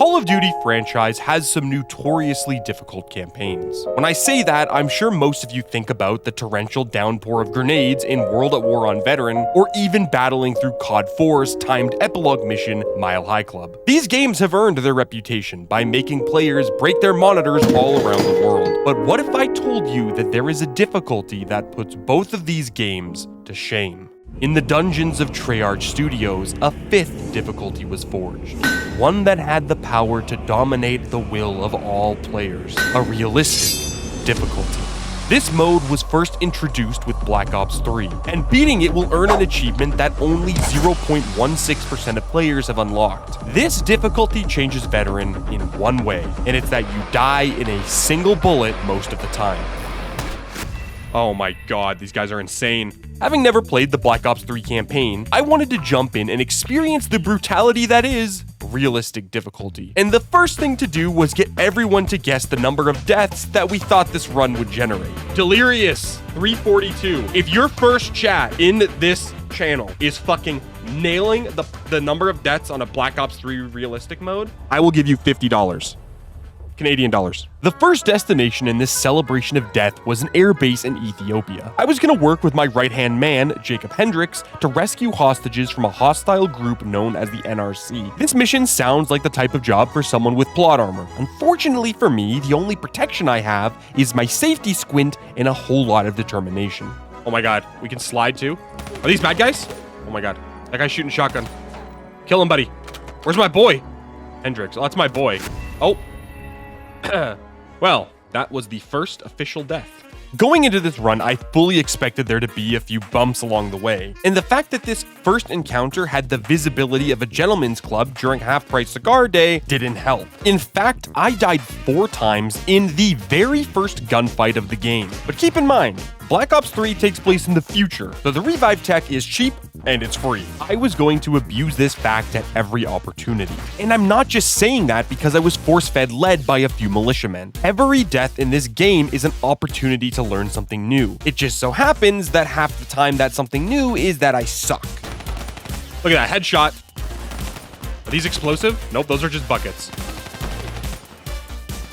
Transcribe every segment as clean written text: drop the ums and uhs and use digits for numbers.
Call of Duty franchise has some notoriously difficult campaigns. When I say that, I'm sure most of you think about the torrential downpour of grenades in World at War on Veteran, or even battling through COD 4's timed epilogue mission, Mile High Club. These games have earned their reputation by making players break their monitors all around the world. But what if I told you that there is a difficulty that puts both of these games to shame? In the dungeons of Treyarch Studios, a fifth difficulty was forged. One that had the power to dominate the will of all players. A realistic difficulty. This mode was first introduced with Black Ops 3, and beating it will earn an achievement that only 0.16% of players have unlocked. This difficulty changes Veteran in one way, and it's that you die in a single bullet most of the time. Oh my god, these guys are insane. Having never played the Black Ops 3 campaign, I wanted to jump in and experience the brutality that is realistic difficulty. And the first thing to do was get everyone to guess the number of deaths that we thought this run would generate. Delirious 342. If your first chat in this channel is fucking nailing the number of deaths on a Black Ops 3 realistic mode, I will give you $50. Canadian dollars. The first destination in this celebration of death was an airbase in Ethiopia. I was gonna work with my right-hand man, Jacob Hendricks, to rescue hostages from a hostile group known as the NRC. This mission sounds like the type of job for someone with plot armor. Unfortunately for me, the only protection I have is my safety squint and a whole lot of determination. Oh my god, we can slide too? Are these bad guys? Oh my god, that guy's shooting shotgun. Kill him, buddy. Where's my boy? Hendricks, oh, that's my boy. Oh. Well, that was the first official death. Going into this run, I fully expected there to be a few bumps along the way, and the fact that this first encounter had the visibility of a gentleman's club during half-price cigar day didn't help. In fact, I died 4 times in the very first gunfight of the game. But keep in mind, Black Ops 3 takes place in the future, so the revive tech is cheap and it's free. I was going to abuse this fact at every opportunity. And I'm not just saying that because I was force-fed led by a few militiamen. Every death in this game is an opportunity to learn something new. It just so happens that half the time that something new is that I suck. Look at that headshot. Are these explosive? Nope, those are just buckets.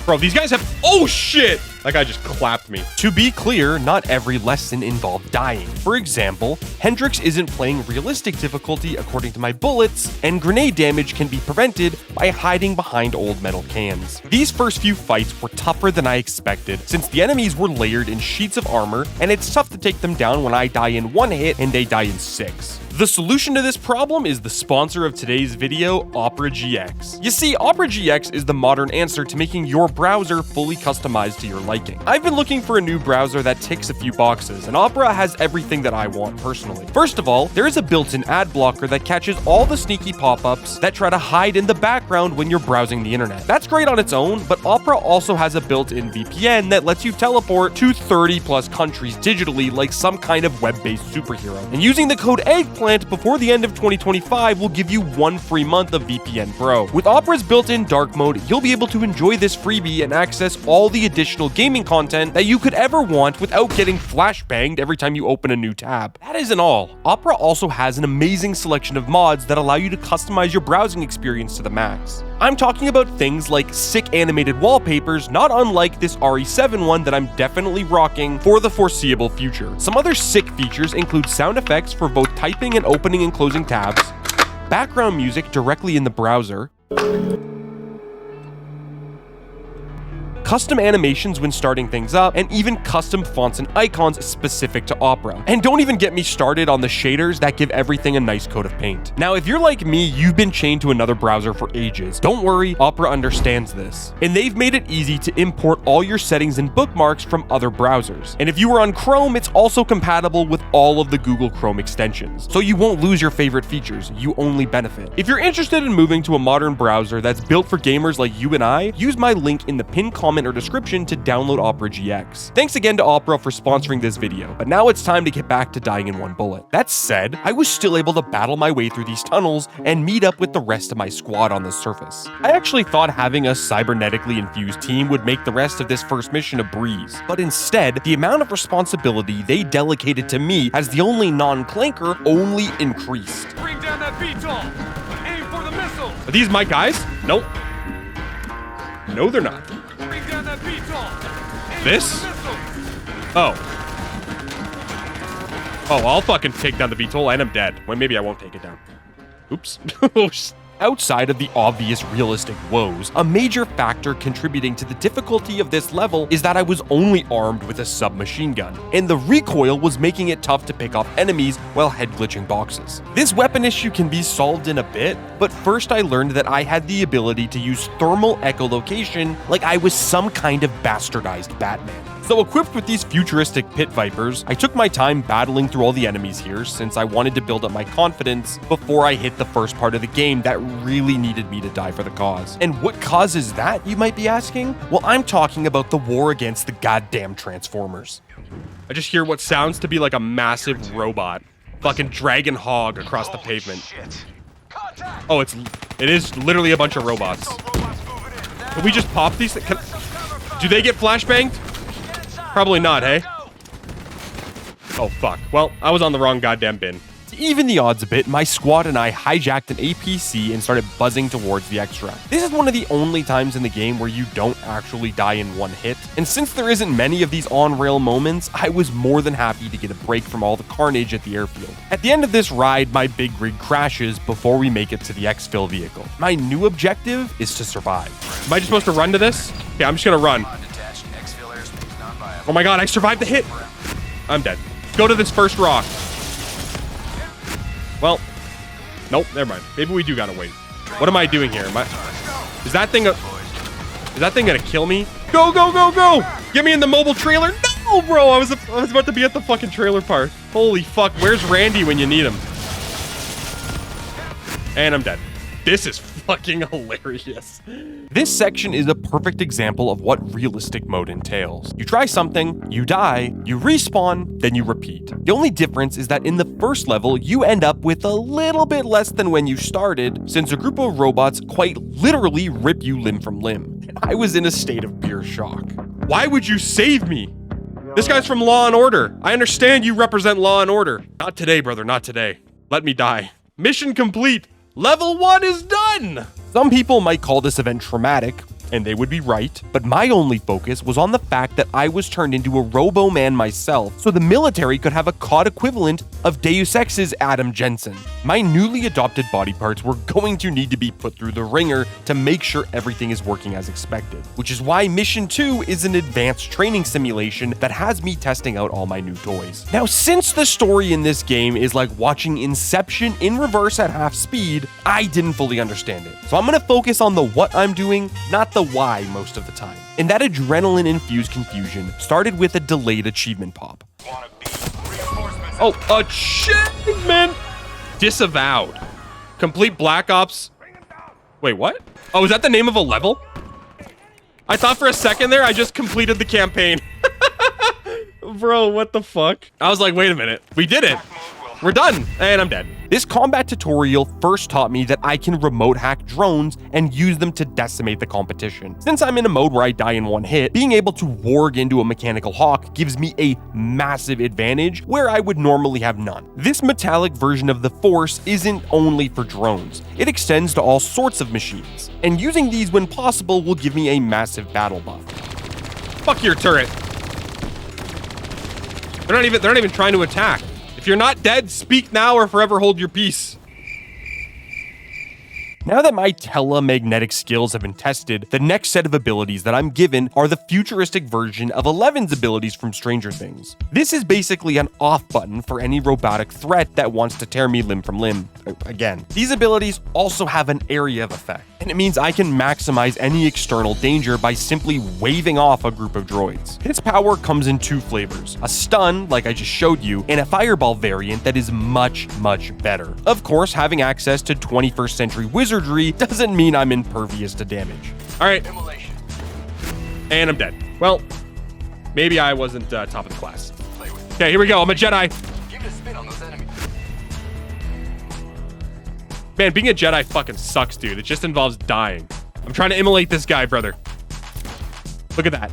Bro, these guys have... Oh, shit! That guy just clapped me. To be clear, not every lesson involved dying. For example, Hendricks isn't playing realistic difficulty according to my bullets, and grenade damage can be prevented by hiding behind old metal cans. These first few fights were tougher than I expected, since the enemies were layered in sheets of armor, and it's tough to take them down when I die in 1 hit and they die in 6. The solution to this problem is the sponsor of today's video, Opera GX. You see, Opera GX is the modern answer to making your browser fully customized to your liking. I've been looking for a new browser that ticks a few boxes, and Opera has everything that I want personally. First of all, there is a built-in ad blocker that catches all the sneaky pop-ups that try to hide in the background when you're browsing the internet. That's great on its own, but Opera also has a built-in VPN that lets you teleport to 30+ countries digitally like some kind of web-based superhero. And using the code EGGPLANT before the end of 2025 will give you 1 free month of VPN Pro. With Opera's built-in dark mode, you'll be able to enjoy this freebie and access all the additional gaming content that you could ever want without getting flashbanged every time you open a new tab. That isn't all. Opera also has an amazing selection of mods that allow you to customize your browsing experience to the max. I'm talking about things like sick animated wallpapers, not unlike this RE7 one that I'm definitely rocking for the foreseeable future. Some other sick features include sound effects for both typing and opening and closing tabs, background music directly in the browser, custom animations when starting things up, and even custom fonts and icons specific to Opera. And don't even get me started on the shaders that give everything a nice coat of paint. Now, if you're like me, you've been chained to another browser for ages. Don't worry, Opera understands this. And they've made it easy to import all your settings and bookmarks from other browsers. And if you are on Chrome, it's also compatible with all of the Google Chrome extensions. So you won't lose your favorite features, you only benefit. If you're interested in moving to a modern browser that's built for gamers like you and I, use my link in the pinned comment or description to download Opera GX. Thanks again to Opera for sponsoring this video, but now it's time to get back to dying in 1 bullet. That said, I was still able to battle my way through these tunnels and meet up with the rest of my squad on the surface. I actually thought having a cybernetically infused team would make the rest of this first mission a breeze, but instead, the amount of responsibility they delegated to me as the only non-clanker only increased. Bring down that VTOL! Aim for the missile! Are these my guys? Nope. No, they're not. This? Oh. Oh, I'll fucking take down the VTOL and I'm dead. Well, maybe I won't take it down. Oops. Outside of the obvious realistic woes, a major factor contributing to the difficulty of this level is that I was only armed with a submachine gun, and the recoil was making it tough to pick off enemies while head glitching boxes. This weapon issue can be solved in a bit, but first I learned that I had the ability to use thermal echolocation like I was some kind of bastardized Batman. So equipped with these futuristic pit vipers, I took my time battling through all the enemies here since I wanted to build up my confidence before I hit the first part of the game that really needed me to die for the cause. And what causes that, you might be asking? Well, I'm talking about the war against the goddamn Transformers. I just hear what sounds to be like a massive robot fucking dragging hog across the pavement. Oh, it is literally a bunch of robots. Can we just pop these? Do they get flashbanged? Probably not, hey? Oh, fuck. Well, I was on the wrong goddamn bin. To even the odds a bit, my squad and I hijacked an APC and started buzzing towards the extract. This is one of the only times in the game where you don't actually die in one hit, and since there isn't many of these on-rail moments, I was more than happy to get a break from all the carnage at the airfield. At the end of this ride, my big rig crashes before we make it to the exfil vehicle. My new objective is to survive. Am I just supposed to run to this? Okay, I'm just gonna run. Oh my god, I survived the hit! I'm dead. Go to this first rock. Well, nope, never mind. Maybe we do gotta wait. What am I doing here? Is that thing gonna kill me? Go, go, go, go! Get me in the mobile trailer! No, bro! I was about to be at the fucking trailer park. Holy fuck, where's Randy when you need him? And I'm dead. This is fucking hilarious. This section is a perfect example of what realistic mode entails. You try something, you die, you respawn, then you repeat. The only difference is that in the first level, you end up with a little bit less than when you started, since a group of robots quite literally rip you limb from limb. And I was in a state of pure shock. Why would you save me? This guy's from Law & Order. I understand you represent Law & Order. Not today, brother, not today. Let me die. Mission complete. Level 1 is done! Some people might call this event traumatic, and they would be right, but my only focus was on the fact that I was turned into a Robo-Man myself, so the military could have a COD equivalent of Deus Ex's Adam Jensen. My newly adopted body parts were going to need to be put through the ringer to make sure everything is working as expected, which is why Mission 2 is an advanced training simulation that has me testing out all my new toys. Now, since the story in this game is like watching Inception in reverse at half speed, I didn't fully understand it. So I'm gonna focus on the what I'm doing, not the why most of the time. And that adrenaline-infused confusion started with a delayed achievement pop. Oh, shit, man! Disavowed. Complete Black Ops. Wait, what? Oh, is that the name of a level? I thought for a second there I just completed the campaign. Bro, what the fuck? I was like, wait a minute. We did it. We're done. And I'm dead. This combat tutorial first taught me that I can remote hack drones and use them to decimate the competition. Since I'm in a mode where I die in one hit, being able to warg into a mechanical hawk gives me a massive advantage where I would normally have none. This metallic version of the Force isn't only for drones. It extends to all sorts of machines. And using these when possible will give me a massive battle buff. Fuck your turret. They're not even trying to attack. If you're not dead, speak now or forever hold your peace. Now that my telemagnetic skills have been tested, the next set of abilities that I'm given are the futuristic version of Eleven's abilities from Stranger Things. This is basically an off button for any robotic threat that wants to tear me limb from limb. Again, these abilities also have an area of effect, and it means I can maximize any external danger by simply waving off a group of droids. Its power comes in two flavors, a stun, like I just showed you, and a fireball variant that is much, much better. Of course, having access to 21st century wizardry doesn't mean I'm impervious to damage. All right, and I'm dead. Well, maybe I wasn't top of the class. Okay, here we go, I'm a Jedi. Give it a spin on those enemies. Man, being a Jedi fucking sucks, dude. It just involves dying. I'm trying to immolate this guy, brother. Look at that.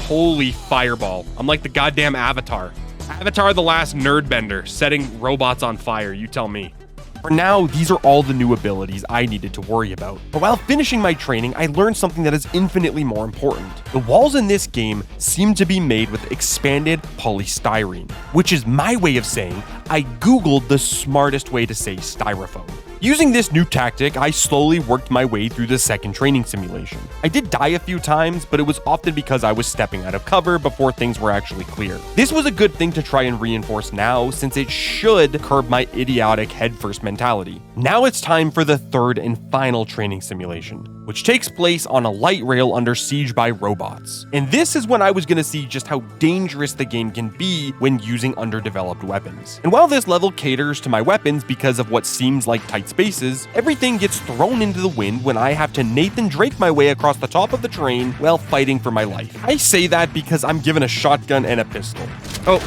Holy fireball. I'm like the goddamn Avatar. Avatar the Last Nerdbender, setting robots on fire, you tell me. For now, these are all the new abilities I needed to worry about. But while finishing my training, I learned something that is infinitely more important. The walls in this game seem to be made with expanded polystyrene, which is my way of saying I Googled the smartest way to say styrofoam. Using this new tactic, I slowly worked my way through the second training simulation. I did die a few times, but it was often because I was stepping out of cover before things were actually clear. This was a good thing to try and reinforce now, since it should curb my idiotic head-first mentality. Now it's time for the third and final training simulation, which takes place on a light rail under siege by robots. And this is when I was going to see just how dangerous the game can be when using underdeveloped weapons. And while this level caters to my weapons because of what seems like tight spaces, everything gets thrown into the wind when I have to Nathan Drake my way across the top of the train while fighting for my life. I say that because I'm given a shotgun and a pistol. Oh,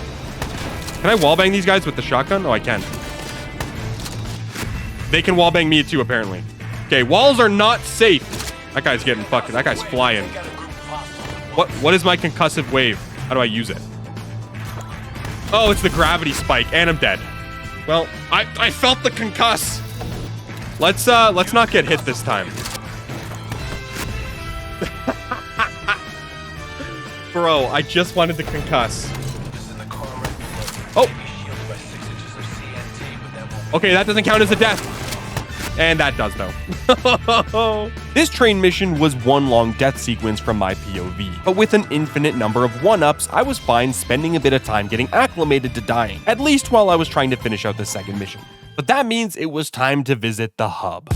can I wallbang these guys with the shotgun? Oh, I can. They can wallbang me too, apparently. Okay, walls are not safe. That guy's getting fucking, that guy's flying. What is my concussive wave? How do I use it? Oh, it's the gravity spike, and I'm dead. Well, I felt the concuss. Let's not get hit this time. Bro, I just wanted to concuss. Oh. Okay, that doesn't count as a death. And that does, though. This train mission was one long death sequence from my POV, but with an infinite number of 1-ups, I was fine spending a bit of time getting acclimated to dying, at least while I was trying to finish out the second mission. But that means it was time to visit the hub.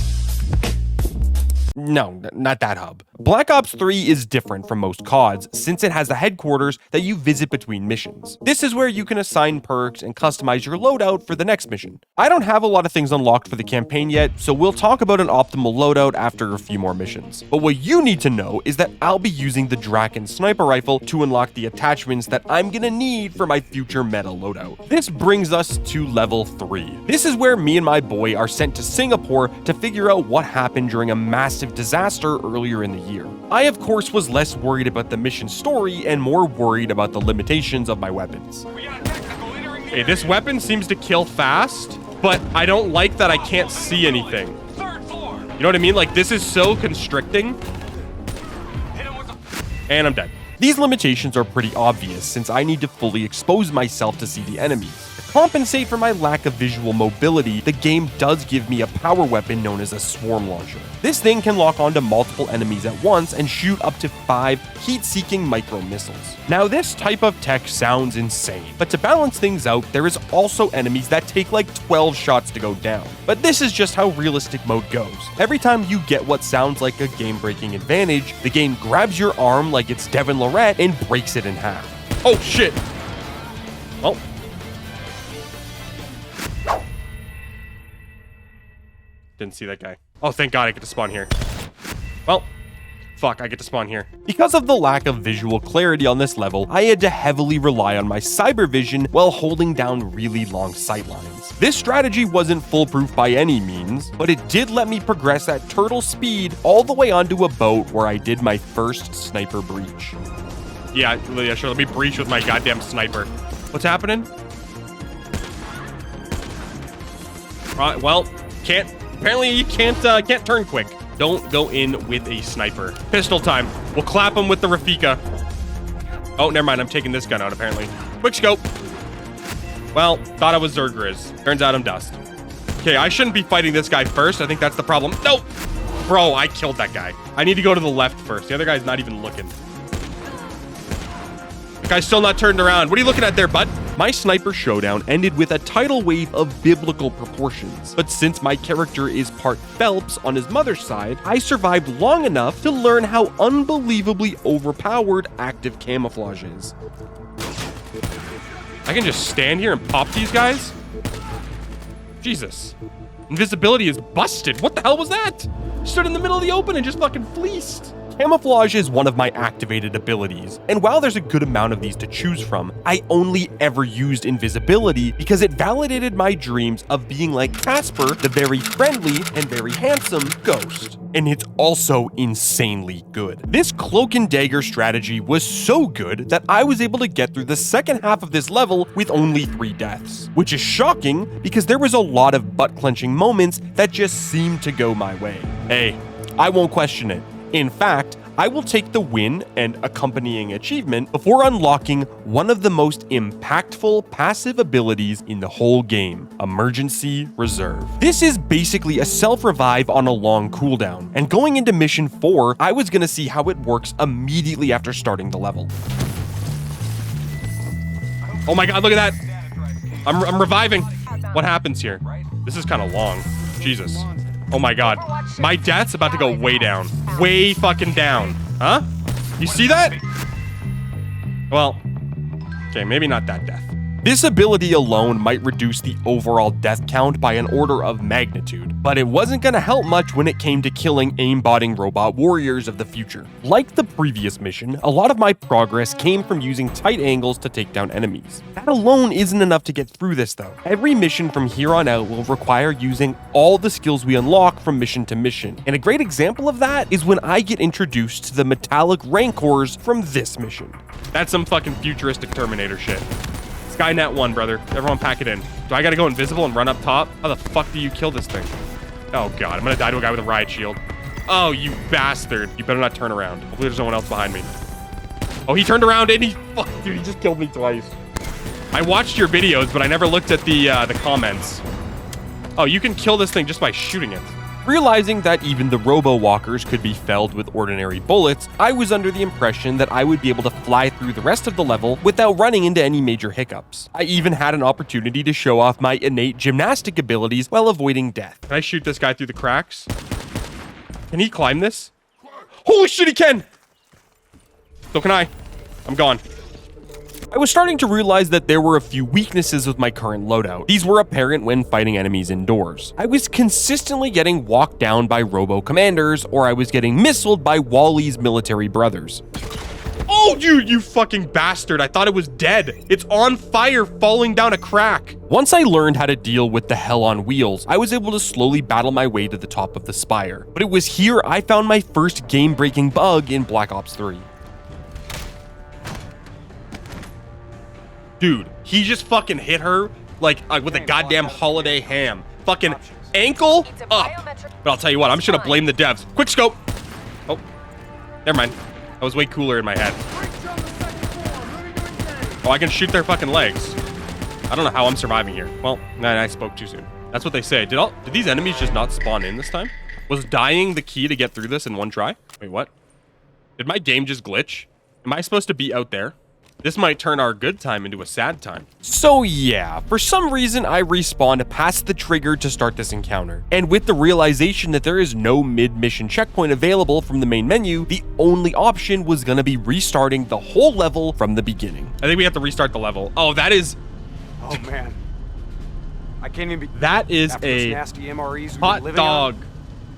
No, not that hub. Black Ops 3 is different from most CODs since it has a headquarters that you visit between missions. This is where you can assign perks and customize your loadout for the next mission. I don't have a lot of things unlocked for the campaign yet, so we'll talk about an optimal loadout after a few more missions. But what you need to know is that I'll be using the Draken sniper rifle to unlock the attachments that I'm gonna need for my future meta loadout. This brings us to level 3. This is where me and my boy are sent to Singapore to figure out what happened during a massive disaster earlier in the year. I, of course, was less worried about the mission story and more worried about the limitations of my weapons. Hey, this weapon seems to kill fast, but I don't like that I can't see anything. You know what I mean? Like, this is so constricting. And I'm dead. These limitations are pretty obvious since I need to fully expose myself to see the enemies. To compensate for my lack of visual mobility, the game does give me a power weapon known as a swarm launcher. This thing can lock onto multiple enemies at once and shoot up to 5 heat-seeking micro missiles. Now this type of tech sounds insane, but to balance things out, there is also enemies that take like 12 shots to go down. But this is just how realistic mode goes. Every time you get what sounds like a game-breaking advantage, the game grabs your arm like it's Devin Lorette and breaks it in half. Oh shit! Oh. Didn't see that guy. Oh, thank God I get to spawn here. Well, fuck, I get to spawn here. Because of the lack of visual clarity on this level, I had to heavily rely on my cyber vision while holding down really long sight lines. This strategy wasn't foolproof by any means, but it did let me progress at turtle speed all the way onto a boat where I did my first sniper breach. Yeah, sure, let me breach with my goddamn sniper. What's happening? Well, apparently you can't turn quick. Don't go in with a sniper. Pistol time. We'll clap him with the Rafika. Oh, never mind. I'm taking this gun out, apparently. Quick scope. Well, thought I was Zergriz. Turns out I'm Dust. Okay, I shouldn't be fighting this guy first. I think that's the problem. No! Bro, I killed that guy. I need to go to the left first. The other guy's not even looking. The guy's still not turned around. What are you looking at there, bud? My sniper showdown ended with a tidal wave of biblical proportions, but since my character is part Phelps on his mother's side, I survived long enough to learn how unbelievably overpowered active camouflage is. I can just stand here and pop these guys? Jesus. Invisibility is busted. What the hell was that? Stood in the middle of the open and just fucking fleeced. Camouflage is one of my activated abilities, and while there's a good amount of these to choose from, I only ever used invisibility because it validated my dreams of being like Casper, the very friendly and very handsome ghost. And it's also insanely good. This cloak and dagger strategy was so good that I was able to get through the second half of this level with only 3 deaths, which is shocking because there was a lot of butt-clenching moments that just seemed to go my way. Hey, I won't question it. In fact, I will take the win and accompanying achievement before unlocking one of the most impactful passive abilities in the whole game, Emergency Reserve. This is basically a self-revive on a long cooldown, and going into mission 4, I was gonna see how it works immediately after starting the level. Oh my god, look at that! I'm reviving! What happens here? This is kind of long. Jesus. Oh my god. My death's about to go way down. Way fucking down. Huh? You see that? Well, okay, maybe not that death. This ability alone might reduce the overall death count by an order of magnitude, but it wasn't gonna help much when it came to killing aimbotting robot warriors of the future. Like the previous mission, a lot of my progress came from using tight angles to take down enemies. That alone isn't enough to get through this though. Every mission from here on out will require using all the skills we unlock from mission to mission, and a great example of that is when I get introduced to the metallic rancors from this mission. That's some fucking futuristic Terminator shit. Skynet 1, brother. Everyone pack it in. Do I gotta go invisible and run up top? How the fuck do you kill this thing? Oh god, I'm gonna die to a guy with a riot shield. Oh, you bastard. You better not turn around. Hopefully there's no one else behind me. Oh, he turned around and fuck, dude, he just killed me twice. I watched your videos, but I never looked at the comments. Oh, you can kill this thing just by shooting it. Realizing that even the robo-walkers could be felled with ordinary bullets, I was under the impression that I would be able to fly through the rest of the level without running into any major hiccups. I even had an opportunity to show off my innate gymnastic abilities while avoiding death. Can I shoot this guy through the cracks? Can he climb this? Holy shit, he can! So can I. I'm gone. I was starting to realize that there were a few weaknesses with my current loadout. These were apparent when fighting enemies indoors. I was consistently getting walked down by robo-commanders, or I was getting missiled by Wally's military brothers. Oh, dude, you fucking bastard. I thought it was dead. It's on fire, falling down a crack. Once I learned how to deal with the hell on wheels, I was able to slowly battle my way to the top of the spire. But it was here I found my first game-breaking bug in Black Ops 3. Dude, he just fucking hit her like with a goddamn holiday ham. Fucking ankle up. But I'll tell you what, I'm just gonna blame the devs. Quick scope. Oh, never mind. That was way cooler in my head. Oh, I can shoot their fucking legs. I don't know how I'm surviving here. Well, nah, I spoke too soon. That's what they say. Did these enemies just not spawn in this time? Was dying the key to get through this in one try? Wait, what? Did my game just glitch? Am I supposed to be out there? This might turn our good time into a sad time. So yeah, for some reason I respawned past the trigger to start this encounter. And with the realization that there is no mid-mission checkpoint available from the main menu, the only option was gonna be restarting the whole level from the beginning. I think we have to restart the level. Oh, that is... Oh man. I can't even be... That is a hot dog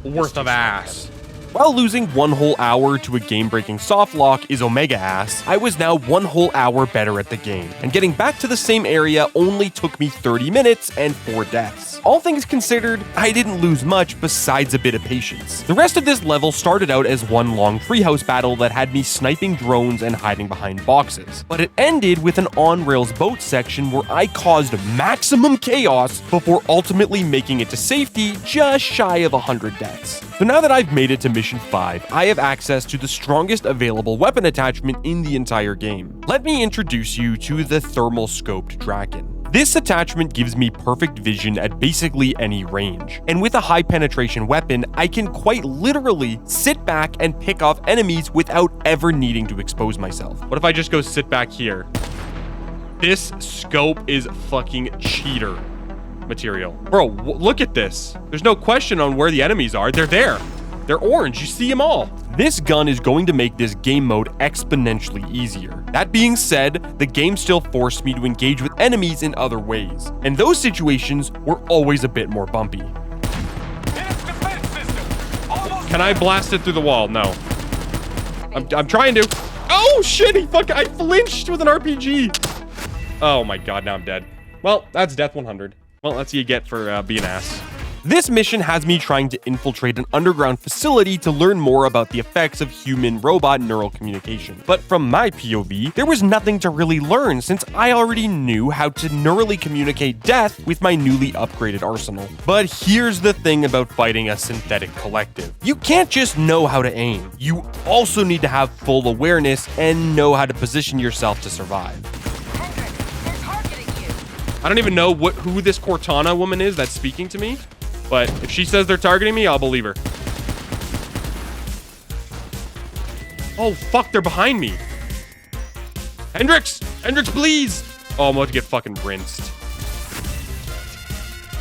worth of ass. While losing one whole hour to a game-breaking softlock is Omega ass, I was now one whole hour better at the game, and getting back to the same area only took me 30 minutes and 4 deaths. All things considered, I didn't lose much besides a bit of patience. The rest of this level started out as one long treehouse battle that had me sniping drones and hiding behind boxes, but it ended with an on-rails boat section where I caused maximum chaos before ultimately making it to safety just shy of 100 deaths. So now that I've made it to Mission 5, I have access to the strongest available weapon attachment in the entire game. Let me introduce you to the Thermal Scoped Draken. This attachment gives me perfect vision at basically any range, and with a high penetration weapon, I can quite literally sit back and pick off enemies without ever needing to expose myself. What if I just go sit back here? This scope is fucking cheater material. Bro, look at this. There's no question on where the enemies are. They're there. They're orange. You see them all. This gun is going to make this game mode exponentially easier. That being said, the game still forced me to engage with enemies in other ways, and those situations were always a bit more bumpy. Can I blast it through the wall? No. I'm trying to. Oh shit, I flinched with an RPG. Oh my god, now I'm dead. Well, that's death 100. Well, that's what you get for being an ass. This mission has me trying to infiltrate an underground facility to learn more about the effects of human-robot neural communication. But from my POV, there was nothing to really learn since I already knew how to neurally communicate death with my newly upgraded arsenal. But here's the thing about fighting a synthetic collective. You can't just know how to aim. You also need to have full awareness and know how to position yourself to survive. They're targeting you. I don't even know who this Cortana woman is that's speaking to me. But if she says they're targeting me, I'll believe her. Oh, fuck, they're behind me. Hendrix! Hendrix, please! Oh, I'm about to get fucking rinsed.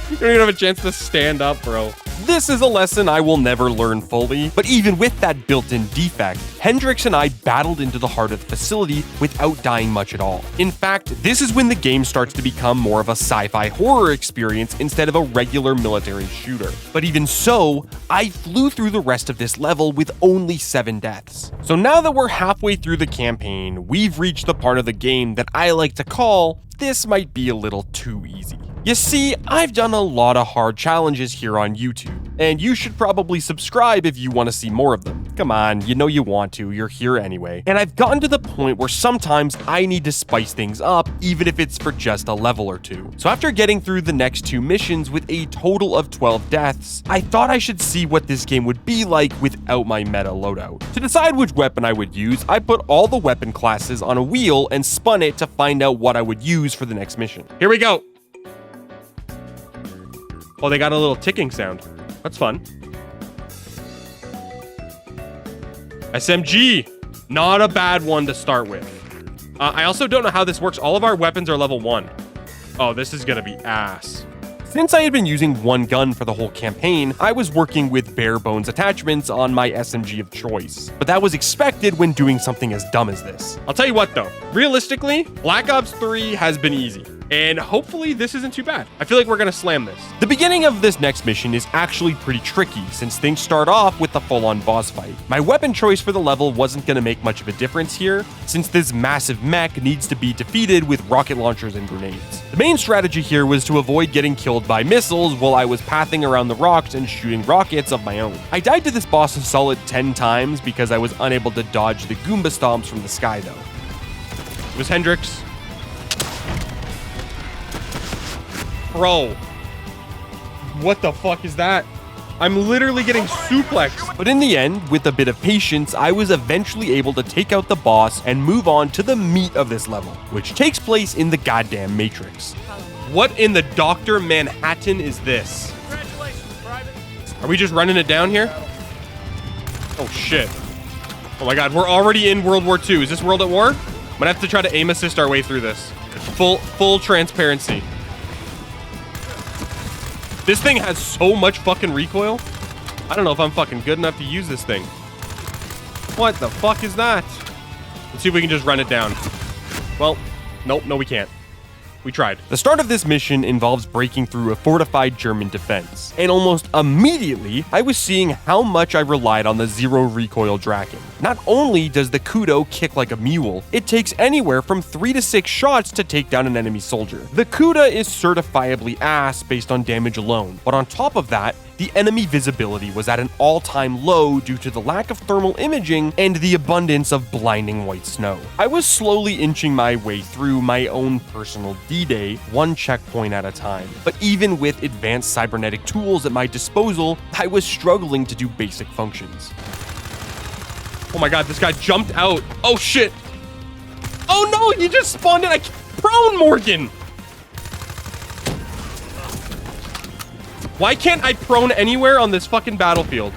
You don't even have a chance to stand up, bro. This is a lesson I will never learn fully, but even with that built-in defect, Hendrix and I battled into the heart of the facility without dying much at all. In fact, this is when the game starts to become more of a sci-fi horror experience instead of a regular military shooter. But even so, I flew through the rest of this level with only 7 deaths. So now that we're halfway through the campaign, we've reached the part of the game that I like to call, this might be a little too easy. You see, I've done a lot of hard challenges here on YouTube, and you should probably subscribe if you want to see more of them. Come on, you know you want to, you're here anyway. And I've gotten to the point where sometimes I need to spice things up, even if it's for just a level or two. So after getting through the next 2 missions with a total of 12 deaths, I thought I should see what this game would be like without my meta loadout. To decide which weapon I would use, I put all the weapon classes on a wheel and spun it to find out what I would use for the next mission. Here we go. Oh, they got a little ticking sound. That's fun. SMG. Not a bad one to start with. I also don't know how this works. All of our weapons are level 1. Oh, this is gonna be ass. Since I had been using one gun for the whole campaign, I was working with bare bones attachments on my SMG of choice. But that was expected when doing something as dumb as this. I'll tell you what though, realistically, Black Ops 3 has been easy. And hopefully this isn't too bad. I feel like we're gonna slam this. The beginning of this next mission is actually pretty tricky since things start off with the full-on boss fight. My weapon choice for the level wasn't gonna make much of a difference here since this massive mech needs to be defeated with rocket launchers and grenades. The main strategy here was to avoid getting killed by missiles while I was pathing around the rocks and shooting rockets of my own. I died to this boss a solid 10 times because I was unable to dodge the Goomba stomps from the sky though. It was Hendrix. Bro, what the fuck is that? I'm literally getting suplexed. But in the end, with a bit of patience, I was eventually able to take out the boss and move on to the meat of this level, which takes place in the goddamn Matrix. What in the Dr. Manhattan is this? Congratulations, Private. Are we just running it down here? Oh shit. Oh my god, we're already in World War II. Is this World at War? I'm gonna have to try to aim assist our way through this. Full transparency. This thing has so much fucking recoil. I don't know if I'm fucking good enough to use this thing. What the fuck is that? Let's see if we can just run it down. Well, nope, no we can't. We tried. The start of this mission involves breaking through a fortified German defense. And almost immediately, I was seeing how much I relied on the zero recoil Draken. Not only does the Kudo kick like a mule, it takes anywhere from 3 to 6 shots to take down an enemy soldier. The Kuda is certifiably ass based on damage alone, but on top of that, the enemy visibility was at an all-time low due to the lack of thermal imaging and the abundance of blinding white snow. I was slowly inching my way through my own personal D-Day, one checkpoint at a time. But even with advanced cybernetic tools at my disposal, I was struggling to do basic functions. Oh my god, this guy jumped out. Oh shit. Oh no, he just spawned in. Prone Morgan. Why can't I prone anywhere on this fucking battlefield?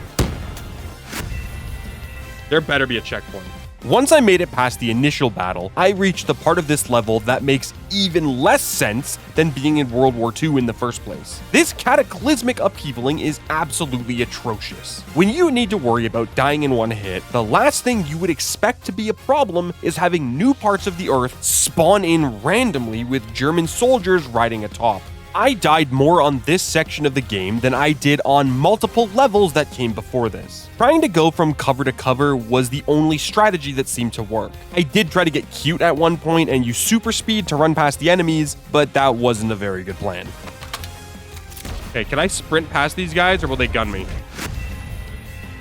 There better be a checkpoint. Once I made it past the initial battle, I reached the part of this level that makes even less sense than being in World War II in the first place. This cataclysmic upheavaling is absolutely atrocious. When you need to worry about dying in one hit, the last thing you would expect to be a problem is having new parts of the Earth spawn in randomly with German soldiers riding atop. I died more on this section of the game than I did on multiple levels that came before this. Trying to go from cover to cover was the only strategy that seemed to work. I did try to get cute at one point and use super speed to run past the enemies, but that wasn't a very good plan. Okay, can I sprint past these guys or will they gun me?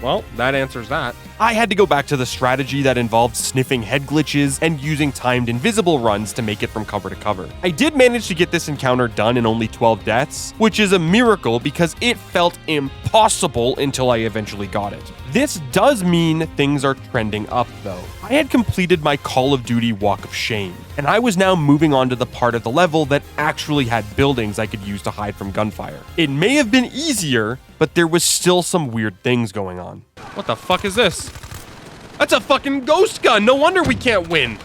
Well, that answers that. I had to go back to the strategy that involved sniffing head glitches and using timed invisible runs to make it from cover to cover. I did manage to get this encounter done in only 12 deaths, which is a miracle because it felt impossible until I eventually got it. This does mean things are trending up though. I had completed my Call of Duty Walk of Shame, and I was now moving on to the part of the level that actually had buildings I could use to hide from gunfire. It may have been easier, but there was still some weird things going on. What the fuck is this? That's a fucking ghost gun! No wonder we can't win!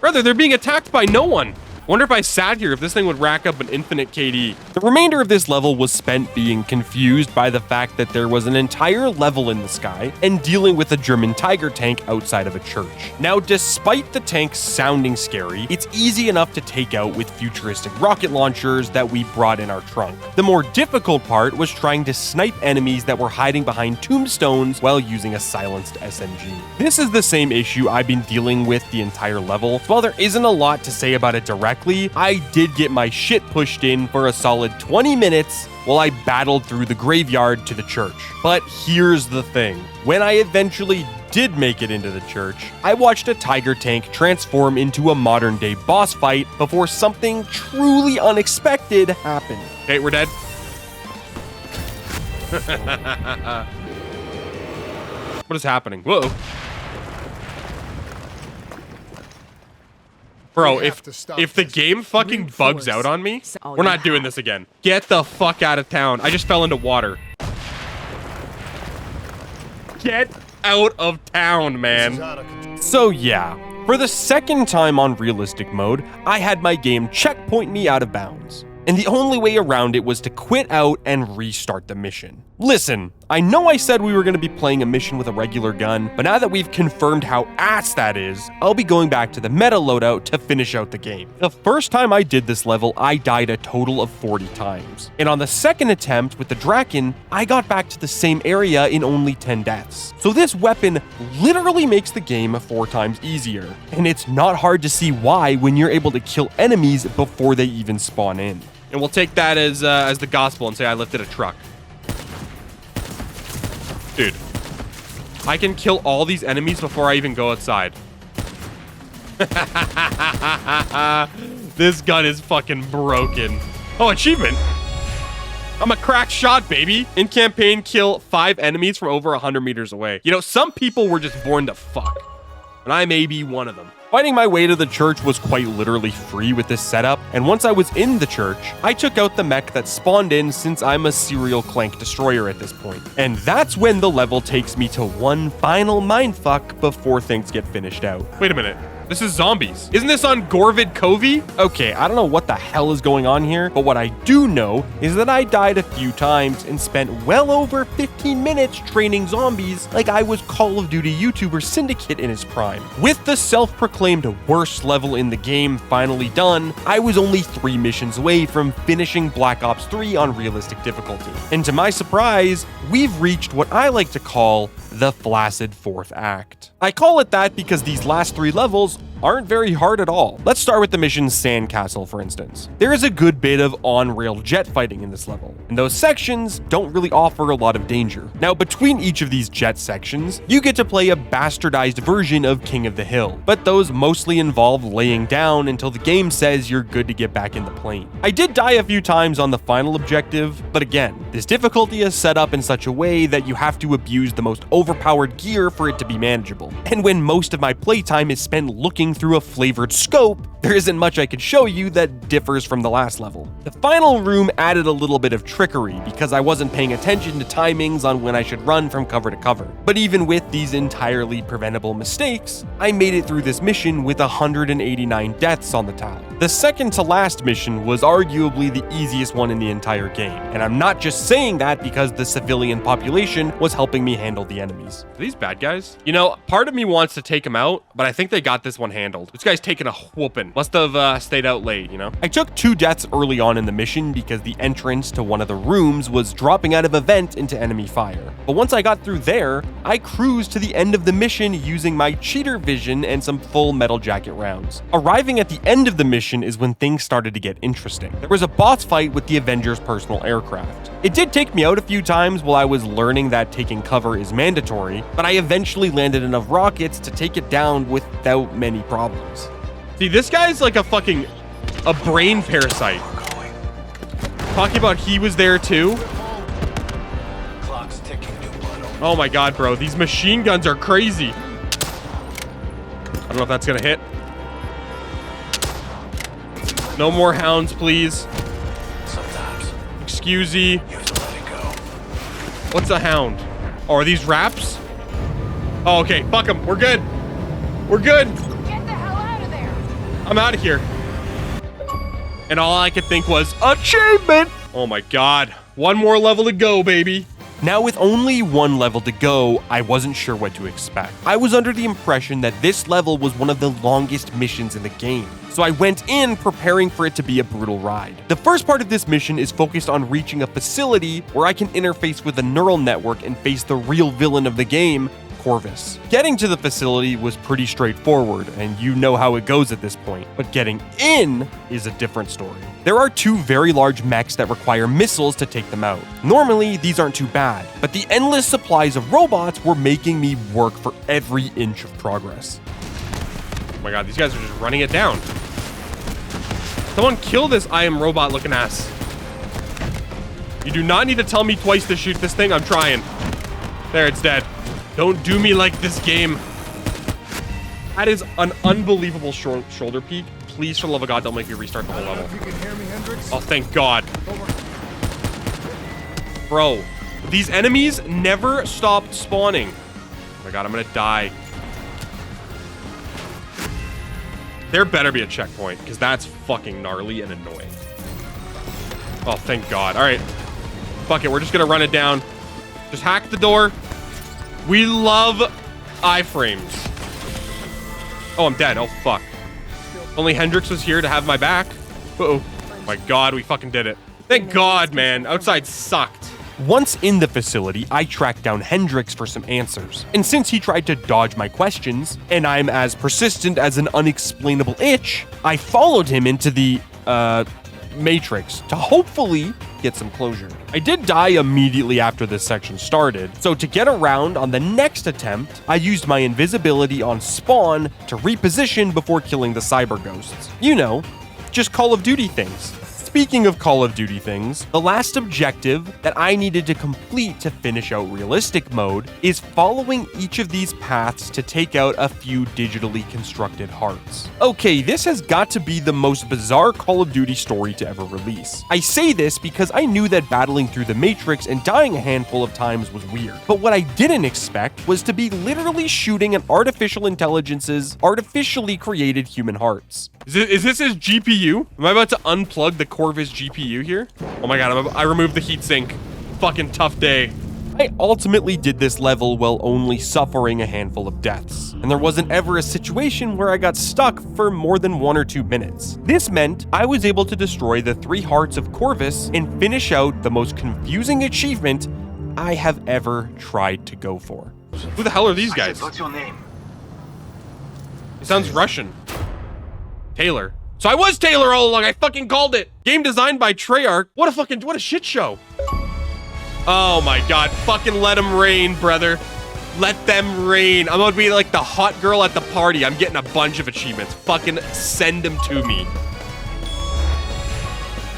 Rather, they're being attacked by no one. Wonder if I sat here if this thing would rack up an infinite KD. The remainder of this level was spent being confused by the fact that there was an entire level in the sky and dealing with a German Tiger tank outside of a church. Now, despite the tank sounding scary, it's easy enough to take out with futuristic rocket launchers that we brought in our trunk. The more difficult part was trying to snipe enemies that were hiding behind tombstones while using a silenced SMG. This is the same issue I've been dealing with the entire level. While there isn't a lot to say about it directly, I did get my shit pushed in for a solid 20 minutes while I battled through the graveyard to the church. But here's the thing. When I eventually did make it into the church, I watched a Tiger tank transform into a modern-day boss fight before something truly unexpected happened. Okay, we're dead. What is happening? Whoa. Bro, if the game fucking bugs out on me, we're not doing this again. Get the fuck out of town. I just fell into water. Get out of town, man. So yeah, for the second time on realistic mode, I had my game checkpoint me out of bounds. And the only way around it was to quit out and restart the mission. Listen, I know I said we were going to be playing a mission with a regular gun, but now that we've confirmed how ass that is, I'll be going back to the meta loadout to finish out the game. The first time I did this level, I died a total of 40 times. And on the second attempt with the Draken, I got back to the same area in only 10 deaths. So this weapon literally makes the game 4 times easier. And it's not hard to see why when you're able to kill enemies before they even spawn in. And we'll take that as the gospel and say I lifted a truck. Dude, I can kill all these enemies before I even go outside. This gun is fucking broken. Oh, achievement. I'm a crack shot, baby. In campaign, kill 5 enemies from over 100 meters away. You know, some people were just born to fuck. And I may be one of them. Finding my way to the church was quite literally free with this setup, and once I was in the church, I took out the mech that spawned in since I'm a serial clank destroyer at this point. And that's when the level takes me to one final mindfuck before things get finished out. Wait a minute. This is zombies. Isn't this on Gorvid Covey? Okay, I don't know what the hell is going on here, but what I do know is that I died a few times and spent well over 15 minutes training zombies like I was Call of Duty YouTuber Syndicate in his prime. With the self-proclaimed worst level in the game finally done, I was only 3 missions away from finishing Black Ops 3 on realistic difficulty. And to my surprise, we've reached what I like to call the flaccid 4th act. I call it that because these last 3 levels aren't very hard at all. Let's start with the mission Sandcastle, for instance. There is a good bit of on-rail jet fighting in this level, and those sections don't really offer a lot of danger. Now, between each of these jet sections, you get to play a bastardized version of King of the Hill, but those mostly involve laying down until the game says you're good to get back in the plane. I did die a few times on the final objective, but again, this difficulty is set up in such a way that you have to abuse the most overpowered gear for it to be manageable. And when most of my playtime is spent looking through a flavored scope, there isn't much I could show you that differs from the last level. The final room added a little bit of trickery because I wasn't paying attention to timings on when I should run from cover to cover. But even with these entirely preventable mistakes, I made it through this mission with 189 deaths on the tally. The second to last mission was arguably the easiest one in the entire game, and I'm not just saying that because the civilian population was helping me handle the enemies. Are these bad guys? You know, part of me wants to take them out, but I think they got this one handled. This guy's taking a whooping. Must have stayed out late, you know? I took 2 deaths early on in the mission because the entrance to one of the rooms was dropping out of a vent into enemy fire. But once I got through there, I cruised to the end of the mission using my cheater vision and some full metal jacket rounds. Arriving at the end of the mission is when things started to get interesting. There was a boss fight with the Avengers' personal aircraft. It did take me out a few times while I was learning that taking cover is mandatory, but I eventually landed enough rockets to take it down without many problems. See, this guy's like a brain parasite. Talking about he was there too. Clock's ticking, oh my god, bro. These machine guns are crazy. I don't know if that's gonna hit. No more hounds, please. Sometimes Excuse me. you have to let it go. What's a hound? Oh, are these wraps? Oh, okay. Fuck them. We're good. We're good. Get the hell out of there! I'm out of here. And all I could think was, achievement! Oh my god. One more level to go, baby. Now, with only 1 level to go, I wasn't sure what to expect. I was under the impression that this level was one of the longest missions in the game, so I went in preparing for it to be a brutal ride. The first part of this mission is focused on reaching a facility where I can interface with a neural network and face the real villain of the game, Corvus. Getting to the facility was pretty straightforward, and you know how it goes at this point, but getting in is a different story. There are 2 very large mechs that require missiles to take them out. Normally, these aren't too bad, but the endless supplies of robots were making me work for every inch of progress. Oh my god, these guys are just running it down. Someone kill this I Am Robot looking ass. You do not need to tell me twice to shoot this thing. I'm trying. There, it's dead. Don't do me like this game. That is an unbelievable shoulder peek. Please, for the love of God, don't make me restart the whole level. If you can hear me, Hendricks. Oh, thank God. Bro, these enemies never stopped spawning. Oh my God, I'm gonna die. There better be a checkpoint, because that's fucking gnarly and annoying. Oh, thank God. All right. Fuck it, we're just gonna run it down. Just hack the door. We love iframes. Oh, I'm dead. Oh, fuck. Only Hendricks was here to have my back. Uh-oh. My God, we fucking did it. Thank God, man. Outside sucked. Once in the facility, I tracked down Hendricks for some answers. And since he tried to dodge my questions, and I'm as persistent as an unexplainable itch, I followed him into the, Matrix to hopefully get some closure. I did die immediately after this section started, so to get around on the next attempt, I used my invisibility on spawn to reposition before killing the cyber ghosts. You know, just Call of Duty things. Speaking of Call of Duty things, the last objective that I needed to complete to finish out realistic mode is following each of these paths to take out a few digitally constructed hearts. Okay, this has got to be the most bizarre Call of Duty story to ever release. I say this because I knew that battling through the Matrix and dying a handful of times was weird, but what I didn't expect was to be literally shooting an artificial intelligence's artificially created human hearts. Is this his GPU? Am I about to unplug the Corvus GPU here? Oh my God, I removed the heatsink. Fucking tough day. I ultimately did this level while only suffering a handful of deaths, and there wasn't ever a situation where I got stuck for more than 1 or 2 minutes. This meant I was able to destroy the 3 hearts of Corvus and finish out the most confusing achievement I have ever tried to go for. Who the hell are these guys? What's your name? It sounds Russian. Taylor. So I was Taylor all along. I fucking called it. Game designed by Treyarch. What a shit show. Oh my God. Fucking let them rain, brother. Let them rain. I'm gonna be like the hot girl at the party. I'm getting a bunch of achievements. Fucking send them to me.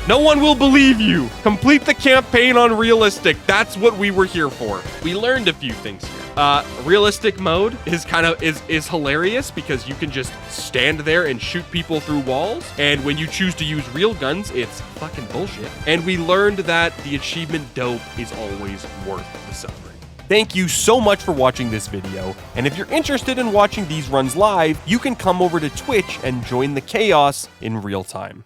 No one will believe you. Complete the campaign on realistic. That's what we were here for. We learned a few things here. Realistic mode is is hilarious because you can just stand there and shoot people through walls. And when you choose to use real guns, it's fucking bullshit. And we learned that the achievement dope is always worth the suffering. Thank you so much for watching this video. And if you're interested in watching these runs live, you can come over to Twitch and join the chaos in real time.